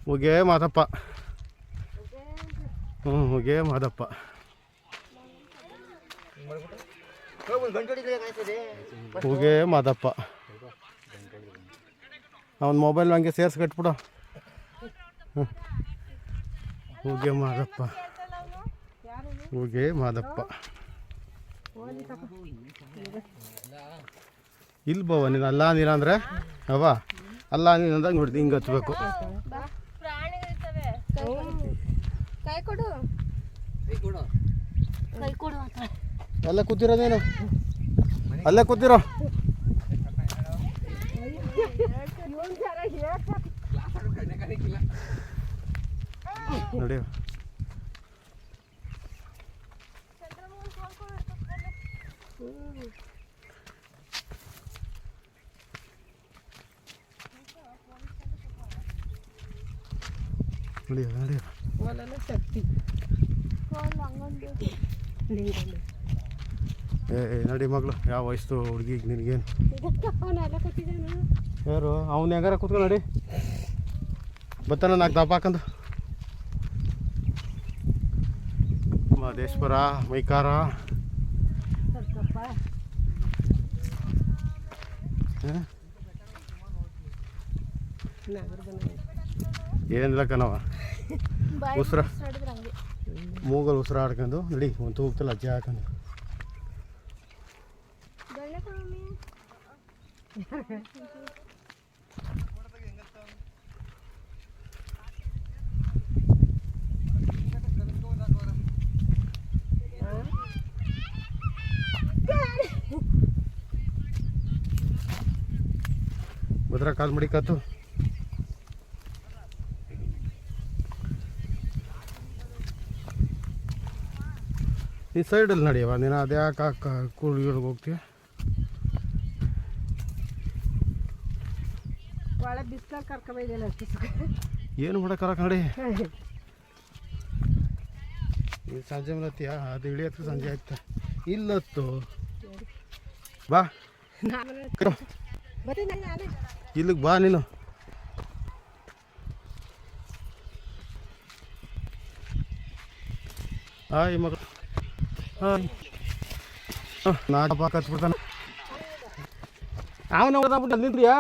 ಮುಗೇ ಮಾದಪ್ಪ. ಮುಗೇ ಮಾದಪ್ಪ. ಮುಗೇ ಮಾದಪ್ಪ. ಅವನ ಮೊಬೈಲ್ ಹಂಗೆ ಸೇರಿಸಿ ಕಟ್ಬಿಡು. ಮುಗೇ ಮಾದಪ್ಪ. ಮುಗೇ ಮಾದಪ್ಪ. ಇಲ್ಲಿ ಬವ ನೀನು ಅಲ್ಲ ನೀನು ಅಂದರೆ ಅವ ಅಲ್ಲ ನೀನು ಅಂದಾಗ ನೋಡಿದ್ದು ಹಿಂಗೆ ಹಚ್ಬೇಕು. ಅಲ್ಲೇ ಕೂತಿರೋದೇನು, ಅಲ್ಲೇ ಕೂತಿರೋ ನೋಡಿ. ನಡಿ ಮಗಳು, ಯಾವ ವಯಸ್ಸು ಹುಡುಗಿಗೆ ನಿನಗೇನು? ಯಾರು ಅವನು ಹೆಂಗಾರ ಕೂತ್ಕೊ ನಡಿ. ಬತ್ತಾನ ನಾಲ್ಕು ದಪ್ಪ ಹಾಕಂದು ಮಹದೇಶ್ವರ ಮೈಕಾರ ಏನಿಲ್ಲ ಕಣವ. ಉಸ್ರ ಮೂಗಲ್ ಉಸ್ರ ಆಡ್ಕೊಂಡು ನಡಿ. ಒಂದು ತೂಗ್ತಲ್ಲ ಅಜ್ಜಿ ಹಾಕೊಂಡು. ಭದ್ರಾ ಕಾಲ್ ಮಡಿಕತ್ತು. ಈ ಸೈಡಲ್ಲಿ ನಡಿಯವ ನೀನು. ಅದು ಯಾಕೆ ಕೂಳಿಗೆ ಹೋಗ್ತೀಯ? ಏನು ಮಾಡಕ್ಕೆ ನಡಿ. ಈ ಸಂಜೆ ಮಲತ್ತೀಯ? ಅದು ಇಳಿಯತ್ತು ಸಂಜೆ ಆಯ್ತಾ? ಇಲ್ಲತ್ತು ಬಾ, ಇಲ್ಲಿಗೆ ಬಾ ನೀನು. ಹಾಯ್ ಮಗ. ಹಾಯ್. ನಾಟಕ ಹಚ್ಬಿಡ್ತಾನೆ ಅವನ. ಓದಾಬಿಟ್ಟು ನಿಂತ್ರಿಯಾ?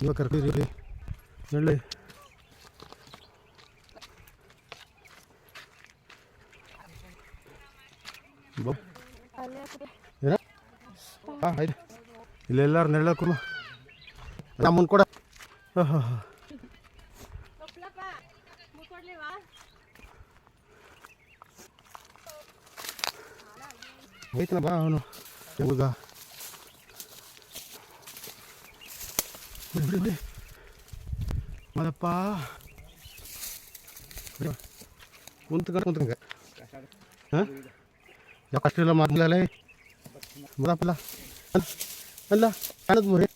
ಇವಾಗ ಕರ್ಕಿರಿ ಹೇಳಿ. ಆಯ್ತು ಇಲ್ಲೆಲ್ಲಾರು ನೆಳ್ಳಕ್ಕೂ ನಮ್ಮನ್ನು ಕೂಡ. ಹೋಯ್ತನ ಬಾ ಅವನು ಹುಡುಗ. ಮದಪ್ಪ ಕುಂತ್ಕೊಂಡ ಹಾಂ ಯಾವ ಕಷ್ಟ ಇಲ್ಲ. ಮೊದಲೇ ಮದಪ್ಪಲ್ಲ ಅಲ್ಲ ಕಾಣದ್ ಮುರಿ